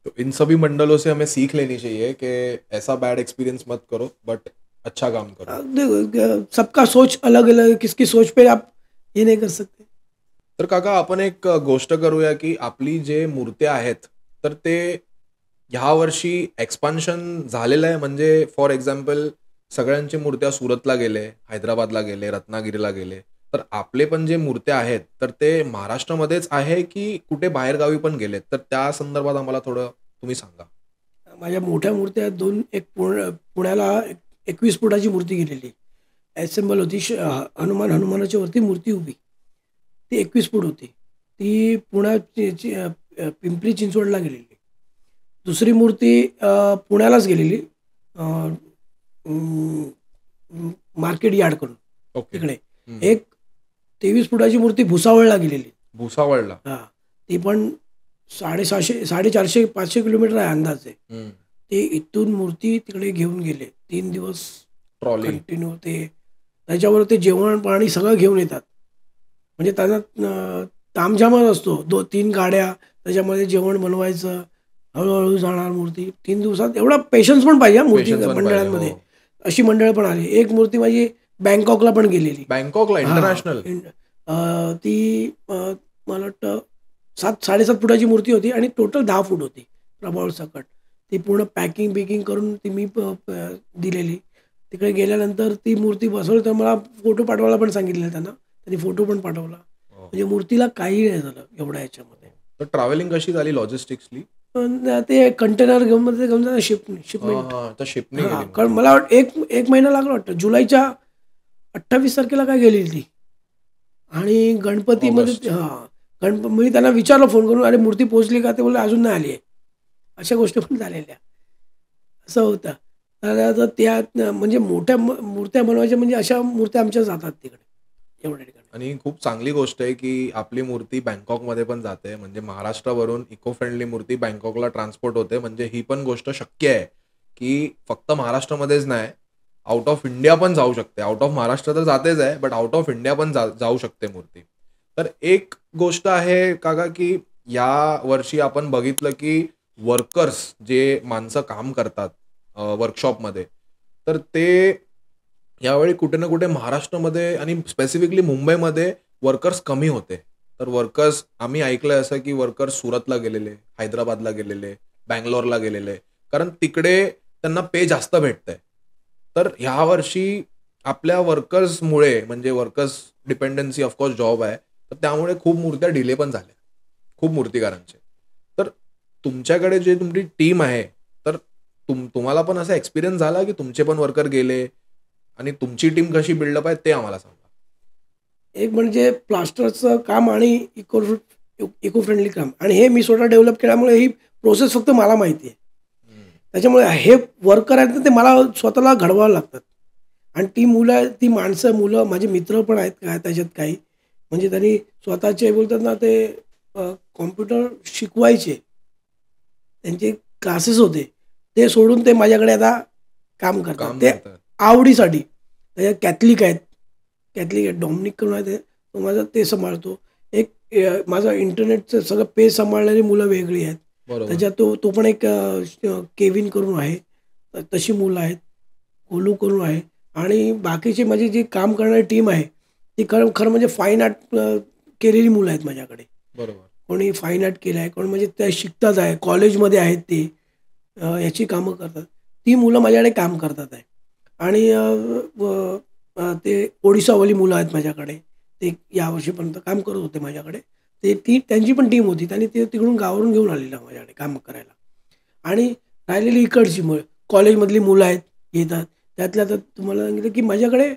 तो इन सभी मंडलों से हमें सीख लेनी चाहिए कि ऐसा बैड एक्सपीरियंस मत करो, बट अच्छा काम करो. देखो सबका सोच अलग अलग है, किसकी सोच पे आप ये नहीं कर सकते. तर काका आपण एक गोष्ट करूया की आपली जे मूर्त्या आहेत तर ते ह्या वर्षी एक्सपान्शन झालेलं आहे. म्हणजे फॉर एक्झाम्पल सगळ्यांची मूर्त्या सुरतला गेले, हैदराबादला गेले, रत्नागिरीला गेले, तर आपले पण जे मूर्त्या आहेत तर ते महाराष्ट्रामध्येच आहे की कुठे बाहेरगावी पण गेलेत? तर त्या संदर्भात आम्हाला थोडं तुम्ही सांगा. माझ्या मोठ्या मूर्त्या आहेत दोन. एक पुण्याला 21 फुटाची मूर्ती गेलेली, ॲसेंबल होती. हनुमानाच्या वरती मूर्ती उभी, ती 21 फूट होती. ती पुण्याची पिंपरी चिंचवडला गेलेली. दुसरी मूर्ती पुण्यालाच गेलेली, मार्केट यार्डकडून ओके. तिकडे. एक 23 फुटाची मूर्ती भुसावळला गेलेली. भुसावळला? हां, ती पण 750 450-500 किलोमीटर आहे अंदाजे. ते इथून मूर्ती तिकडे घेऊन गेले. 3 दिवस ट्रॉली कंटिन्यू. ते त्याच्यावर ते जेवण पाणी सगळं घेऊन येतात. म्हणजे त्यांना तामझामच असतो. 2-3 गाड्या, त्याच्यामध्ये जेवण बनवायचं, हळूहळू जाणार मूर्ती. 3 दिवसात एवढा पेशन्स पण पाहिजे मूर्ती मंडळांमध्ये. अशी मंडळ पण आली. एक मूर्ती माझी बँकॉकला पण गेलेली. बँकॉकला इंटरनॅशनल? ती मला वाटतं 7-7.5 फुटाची मूर्ती होती आणि टोटल 10 फूट होती प्रभावळ सकट. ती पूर्ण पॅकिंग करून ती मी दिलेली. तिकडे गेल्यानंतर ती मूर्ती बसवली तर मला फोटो पाठवायला पण सांगितलेलं त्यांना. त्यांनी फोटो पण पाठवला. म्हणजे मूर्तीला काही नाही झालं एवढ्या ह्याच्यामध्ये. तर ट्रॅव्हलिंग कशी झाली लॉजिस्टिक्सली? ते कंटेनर घेऊन जाणं शिपमेंट. कारण मला एक महिना लागला वाटतं. जुलैच्या 28 तारखेला काय गेली ती. आणि गणपतीमध्ये मी त्यांना विचारलं फोन करून, अरे मूर्ती पोहोचली का? ते बोलले अजून नाही आली आहे. अशा गोष्टी पण झालेल्या. असं होतं. तर त्या म्हणजे मोठ्या मूर्त्या बनवायच्या म्हणजे अशा मूर्त्या आमच्या जातात तिकडे एवढ्या ठिकाणी. आणि खूप चांगली गोष्ट आहे की आपली मूर्ती बँकॉकमध्ये पण जाते. म्हणजे महाराष्ट्रावरून इको फ्रेंडली मूर्ती बँकॉकला ट्रान्सपोर्ट होते. म्हणजे ही पण गोष्ट शक्य आहे की फक्त महाराष्ट्रामध्येच नाही, आउट ऑफ इंडिया पण जाऊ शकते. आउट ऑफ महाराष्ट्र तर जातेच आहे, बट आउट ऑफ इंडिया पण जाऊ शकते मूर्ती. तर एक गोष्ट आहे काका की या वर्षी आपण बघितलं की वर्कर्स जे माणसं काम करतात वर्कशॉपमध्ये, तर ते यावेळी कुठे ना कुठे महाराष्ट्रामध्ये आणि स्पेसिफिकली मुंबईमध्ये वर्कर्स कमी होते. तर वर्कर्स आम्ही ऐकलंय असं की वर्कर्स सुरतला गेलेले, हैदराबादला गेलेले, बँगलोरला गेलेले, कारण तिकडे त्यांना पे जास्त भेटतंय. तर ह्या वर्षी आपल्या वर्कर्समुळे, म्हणजे वर्कर्स डिपेंडन्सी ऑफकोर्स जॉब आहे, तर त्यामुळे खूप मूर्त्या डिले पण झाल्या, खूप मूर्तिकारांचे. तर तुमच्याकडे जे तुमची टीम आहे, तर तुम्हाला पण असा एक्सपिरियन्स झाला की तुमचे पण वर्कर गेले आणि तुमची टीम कशी बिल्डअप आहे ते आम्हाला सांगा. एक म्हणजे प्लास्टरचं काम आणि इको फ्रेंडली काम, आणि हे मी स्वतः डेव्हलप केल्यामुळे ही प्रोसेस फक्त मला माहिती आहे. त्याच्यामुळे हे वर्कर आहेत ना, ते मला स्वतःला घडवावं लागतात. आणि ती मुलं माझे मित्र पण आहेत काय त्याच्यात काही, म्हणजे त्यांनी स्वतःचे बोलतात ना ते कॉम्प्युटर शिकवायचे, त्यांचे क्लासेस होते, ते सोडून ते माझ्याकडे आता काम करतात. ते आवडीसाठी. त्याच्यात कॅथलिक आहेत, डॉमिनिक करून आहे, तो माझा ते सांभाळतो. एक माझा इंटरनेटचं सगळं पेज सांभाळणारी मुलं वेगळी आहेत. त्याच्यात तो पण एक केविन करून आहे, तशी मुलं आहेत, कोलू करून आहे. आणि बाकीची माझी जी काम करणारी टीम आहे ती खरं म्हणजे फाईन आर्ट केलेली मुलं आहेत माझ्याकडे. बरोबर. कोणी फाईन आर्ट केलं आहे, कोण म्हणजे ते शिकतात आहे, कॉलेजमध्ये आहेत, ते याची कामं करतात. ती मुलं माझ्याकडे काम करतात आहे. आणि ते ओडिसावाली मुलं आहेत माझ्याकडे, ते यावर्षीपर्यंत काम करत होते माझ्याकडे. त्यांची पण टीम होती, त्यांनी ते तिकडून गावावरून घेऊन आलेलं माझ्याकडे काम करायला. आणि राहिलेली इकडची कॉलेजमधली मुलं आहेत, येतात. त्यातल्या तर तुम्हाला सांगितलं की माझ्याकडे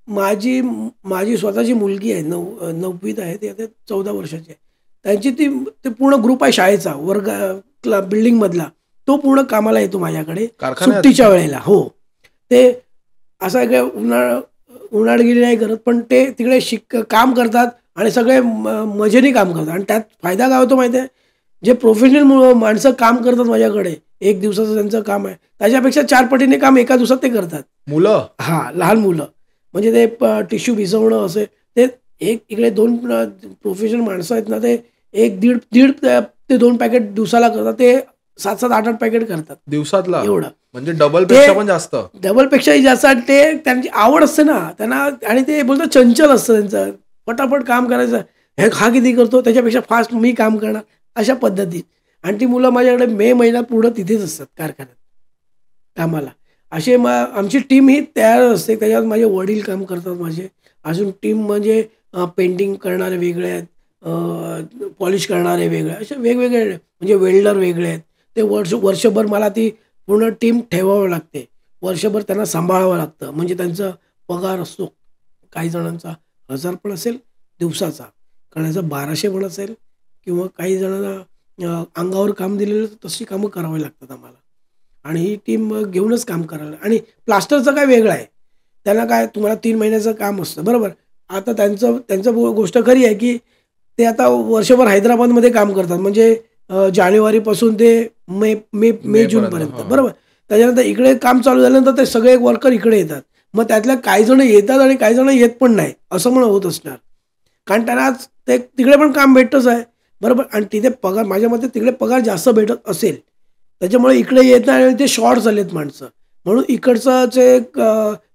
माझी स्वतःची मुलगी आहे, 9वीत आहे, ती आता 14 वर्षाची आहे. त्यांची ते पूर्ण ग्रुप आहे शाळेचा वर्ग बिल्डिंग मधला, तो पूर्ण कामाला येतो माझ्याकडे सुट्टीच्या वेळेला. हो, ते असं काय उन्हाळगिरी नाही करत, पण ते तिकडे काम करतात आणि सगळे मजेने काम करतात. आणि त्यात फायदा काय होतो माहिती आहे, जे प्रोफेशनल माणसं काम करतात माझ्याकडे, 1 दिवसाचं त्यांचं काम आहे, त्याच्यापेक्षा 4 पटीने काम एका दिवसात ते करतात. मुलं लहान मुलं, म्हणजे ते टिश्यू भिजवणं असे, ते इकडे 2 प्रोफेशनल माणसं आहेत ना, ते 1-1.5 ते 2 पॅकेट दिवसाला करतात. ते 7-7, 8-8 पॅकेट करतात दिवसातला. एवढं म्हणजे डबल पेक्षाही जास्त. आणि ते त्यांची आवड असते ना त्यांना, आणि ते बोलतात चंचल असतं त्यांचं, पटापट काम करायचं. हा किती करतो त्याच्यापेक्षा फास्ट मी काम करणार, अशा पद्धतीत. आणि ती मुलं माझ्याकडे मे महिन्यात पूर्ण तिथेच असतात कारखान्यात कामाला. असे आमची टीम ही तयार असते. त्याच्यात माझे वडील काम करतात, माझे अजून टीम म्हणजे पेंटिंग करणारे वेगळे आहेत, पॉलिश करणारे वेगळे, असे वेगवेगळे, म्हणजे वेल्डर वेगळे आहेत. ते वर्षभर मला ती पूर्ण टीम ठेवावं लागते, वर्षभर त्यांना सांभाळावं लागतं. म्हणजे त्यांचा पगार असतो, काही जणांचा 1000 पण असेल दिवसाचा, काढायचा 1200 पण असेल, किंवा काही जणांना अंगावर काम दिलेलं तशी कामं करावी लागतात आम्हाला. आणि ही टीम घेऊनच काम करायला. आणि प्लास्टरचं काय वेगळं आहे, त्यांना काय तुम्हाला 3 महिन्याचं काम असतं बरोबर. आता त्यांचं गोष्ट खरी आहे की ते आता वर्षभर हैदराबादमध्ये काम करतात, म्हणजे जानेवारीपासून ते मे जूनपर्यंत बरोबर. त्याच्यानंतर इकडे काम चालू झाल्यानंतर ते सगळे वर्कर इकडे येतात. मग त्यातल्या काही जण येतात आणि काही जण येत पण नाही, असं म्हणून होत असणार, कारण त्यांना ते तिकडे पण काम भेटतच आहे बरोबर. आणि तिथे पगार, माझ्या मते तिकडे पगार जास्त भेटत असेल, त्याच्यामुळे इकडे येत नाही आणि ते शॉर्ट झालेत माणसं. म्हणून इकडचं जे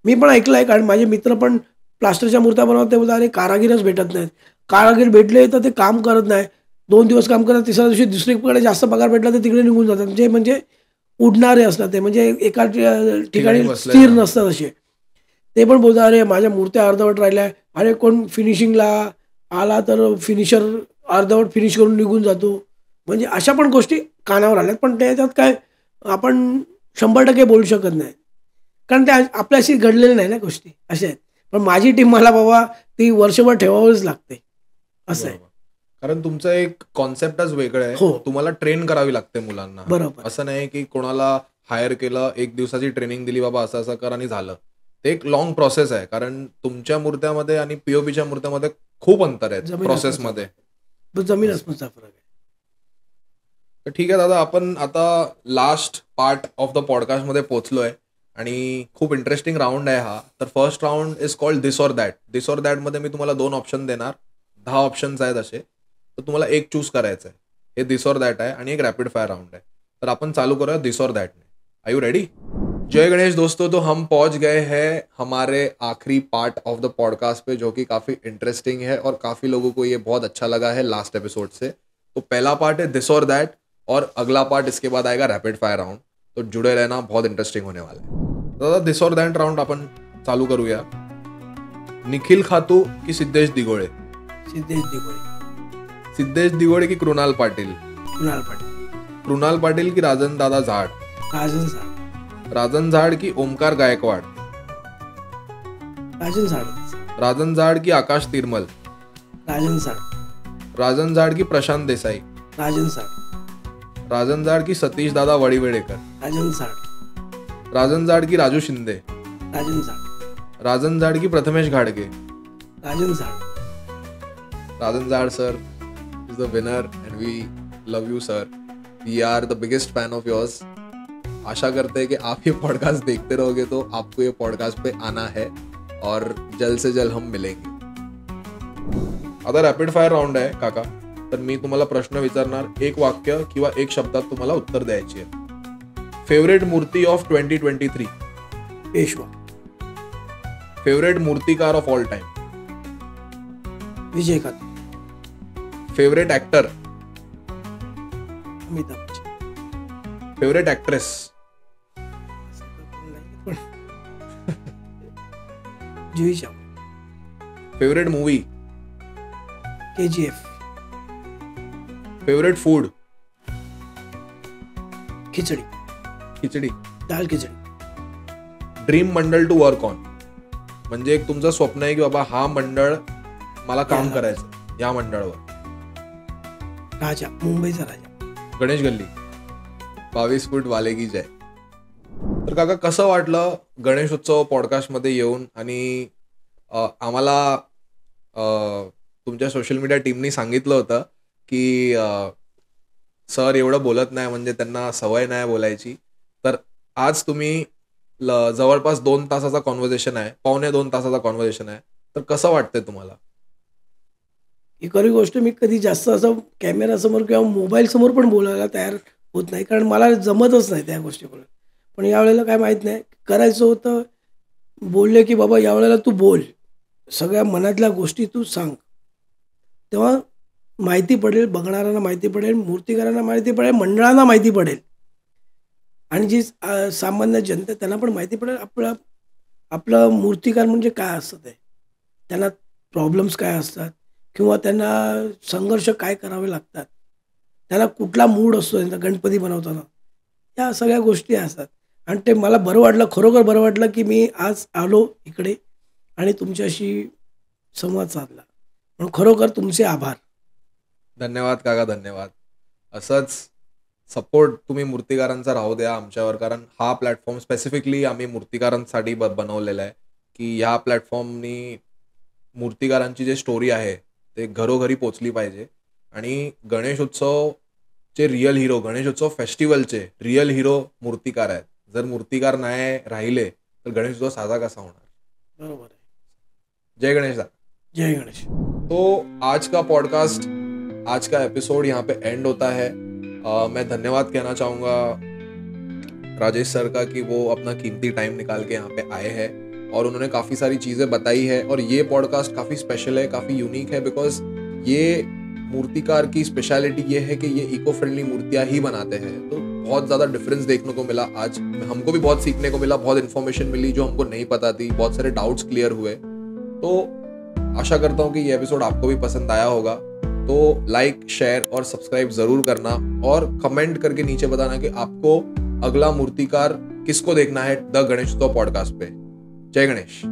मी पण ऐकलं आहे, कारण माझे मित्र पण प्लास्टरच्या मूर्त्या बनवतात, ते बोलतात अरे कारागीरच भेटत नाहीत. कारागीर भेटले तर ते काम करत नाही, 2 दिवस काम करतात, तिसऱ्या दिवशी दुसरीकडे जास्त पगार भेटला तर तिकडे निघून जातात. म्हणजे उडणारे असतात ते, म्हणजे एका ठिकाणी स्थिर नसतात असे. ते पण बोलतात अरे माझ्या मूर्त्या अर्धवट राहिल्या, अरे कोण फिनिशिंगला आला तर फिनिशर अर्धवट फिनिश करून निघून जातो. म्हणजे अशा पण गोष्टी कानावर आल्यात. पण त्याच्यात काय आपण 100% बोलू शकत नाही, कारण त्या आपल्याशी घडलेल्या नाही ना गोष्टी, अशा आहेत. पण माझी टीम मला बाबा ती वर्षभर ठेवावीच लागते, असं आहे. कारण तुमचं एक कॉन्सेप्टच वेगळं आहे. तुम्हाला ट्रेन करावी लागते मुलांना, बरोबर. असं नाही की कोणाला हायर केलं, 1 दिवसाची ट्रेनिंग दिली, बाबा असं असं कर आणि झालं. ते एक लॉंग प्रोसेस आहे, कारण तुमच्या मूर्त्यामध्ये आणि पीओपीच्या मूर्त्यामध्ये खूप अंतर आहे प्रोसेसमध्ये, जमीन आसमानचा फरक आहे. तर ठीक आहे दादा, आपण आता last part of the podcast मध्ये पोहोचलोय आणि खूप इंटरेस्टिंग राऊंड आहे हा. तर first round is called this or that. This or that मध्ये मी तुम्हाला 2 ऑप्शन देणार, 10 ऑप्शन्स आहेत असे, तर तुम्हाला एक चूज करायचं आहे. हे दिस ऑर दॅट आहे आणि एक रॅपिड फायर राउंड आहे. तर अपन चालू करो दिस और दैट में. Are you ready? Jai Ganesh दोस्तों, तो हम पहुंच गए हैं हमारे आखिरी पार्ट ऑफ द पॉडकास्ट पे, जो कि काफी इंटरेस्टिंग है और काफी लोगों को ये बहुत अच्छा लगा है लास्ट एपिसोड से. तो पहला पार्ट है दिस और दैट और अगला पार्ट इसके बाद आएगा रैपिड फायर राउंड. तो जुड़े रहना, बहुत इंटरेस्टिंग होने वाला है. दादा दिस और दैट राउंड आपण चालू करूया. निखिल खातू की सिद्धेश दिघोळे? सिद्धेश दिघोळे. सिद्धेश दिघोळे की कृणाल पाटील? कृणाल पाटील. कृणाल पाटील की राजन दादा झाड? राजन झाड. राजन झाड की ओमकार गायकवाड? राजन झाड. राजन झाड की आकाश तिरमल? राजन झाड. राजन झाड की प्रशांत देसाई? राजन झाड. राजन झाड की सतीश दादा वडीवेडेकर? राजन झाड. राजन झाड की राजू शिंदे? राजन झाड. राजन झाड की प्रथमेश घाडगे? राजन झाड. राजन झाड sir is the winner and we love you sir. We are the biggest fan of yours. आशा करते हैं कि आप ये पॉडकास्ट देखते रहोगे तो आपको ये पॉडकास्ट पे आना है और जल्द से जल्द हम मिलेंगे. आता रॅपिड फायर राऊंड आहे काका. तर मी तुम्हाला प्रश्न विचारणार, एक वाक्य किंवा एक शब्दात तुम्हाला उत्तर द्यायची आहे. फेवरेट मूर्ती ऑफ 2023? पेशवा. फेवरेट मूर्तिकार of all time? Vijaykant. Favourite actor? Amitabh Bachchan. Favourite actress? Juhi Chawla. Favourite movie? KGF. Favourite food? Khichdi. Khichdi. Dal khichdi. Dream मंडळ टू वर्क ऑन? म्हणजे एक तुमचं स्वप्न आहे की बाबा हा मंडळ मला काम करायचं या मंडळावर. राजा, मुंबईचा राजा. गणेश गल्ली 22 फूट वाले की जय. तर काका कसं वाटलं गणेशोत्सव पॉडकास्टमध्ये येऊन? आणि आम्हाला तुमच्या सोशल मीडिया टीमनी सांगितलं होतं की सर एवढं बोलत नाही, म्हणजे त्यांना सवय नाही बोलायची. तर आज तुम्ही जवळपास 2 तासाचा कॉन्व्हर्सेशन आहे, 1.25-2 तासाचा कॉन्व्हर्सेशन आहे. तर कसं वाटतंय तुम्हाला? ही खरी गोष्ट, मी कधी जास्त असं कॅमेरासमोर किंवा मोबाईलसमोर पण बोलायला तयार होत नाही, कारण मला जमतच नाही त्या गोष्टी बोलायला. पण यावेळेला काय माहीत नाही, करायचं होतं. बोलले की बाबा यावेळेला तू बोल, सगळ्या मनातल्या गोष्टी तू सांग, तेव्हा माहिती पडेल, बघणाऱ्यांना माहिती पडेल, मूर्तिकारांना माहिती पडेल, मंडळांना माहिती पडेल, आणि जी सामान्य जनता आहे त्यांना पण माहिती पडेल आपलं मूर्तिकार म्हणजे काय असतं, ते त्यांना प्रॉब्लेम्स काय असतात, किंवा त्यांना संघर्ष काय करावे लागतात, त्यांना कुठला मूड असतो त्यांचा गणपती बनवताना, या सगळ्या गोष्टी असतात. आणि ते मला बरं वाटलं, खरोखर बरं वाटलं की मी आज आलो इकडे आणि तुमच्याशी संवाद साधला. म्हणून खरोखर तुमचे आभार. धन्यवाद काका, धन्यवाद. असंच सपोर्ट तुम्ही मूर्तिकारांचा राहू द्या आमच्यावर, कारण हा प्लॅटफॉर्म स्पेसिफिकली आम्ही मूर्तिकारांसाठी बनवलेला आहे की ह्या प्लॅटफॉर्मनी मूर्तिकारांची जी स्टोरी आहे ते घरोघरी पोचली पाहिजे. आणि गणेशोत्सवचे रिअल हिरो, गणेशोत्सव फेस्टिवलचे रिअल हिरो मूर्तिकार आहेत. जर मूर्तिकार नाही राहिले तर गणेशोत्सव साजरा कसा होणार? बरोबर आहे. जय गणेश दा. जय गणेश. तो आज का पॉडकास्ट, आज का एपिसोड यहाँ पे एंड होता है. मैं धन्यवाद कहना चाहूँगा राजेश सर का कि वो अपना कीमती टाइम निकाल के यहाँ पे आए हैं और उन्होंने काफ़ी सारी चीज़ें बताई है. और ये पॉडकास्ट काफ़ी स्पेशल है, काफ़ी यूनिक है, बिकॉज ये मूर्तिकार की स्पेशलिटी ये है कि ये इको फ्रेंडली मूर्तियाँ ही बनाते हैं. तो बहुत ज़्यादा डिफरेंस देखने को मिला आज, हमको भी बहुत सीखने को मिला, बहुत इन्फॉर्मेशन मिली जो हमको नहीं पता थी, बहुत सारे डाउट्स क्लियर हुए. तो आशा करता हूँ कि ये एपिसोड आपको भी पसंद आया होगा. तो लाइक, शेयर और सब्सक्राइब ज़रूर करना, और कमेंट करके नीचे बताना कि आपको अगला मूर्तिकार किसको देखना है द गणेशोत्सव पॉडकास्ट पे. जय गणेश.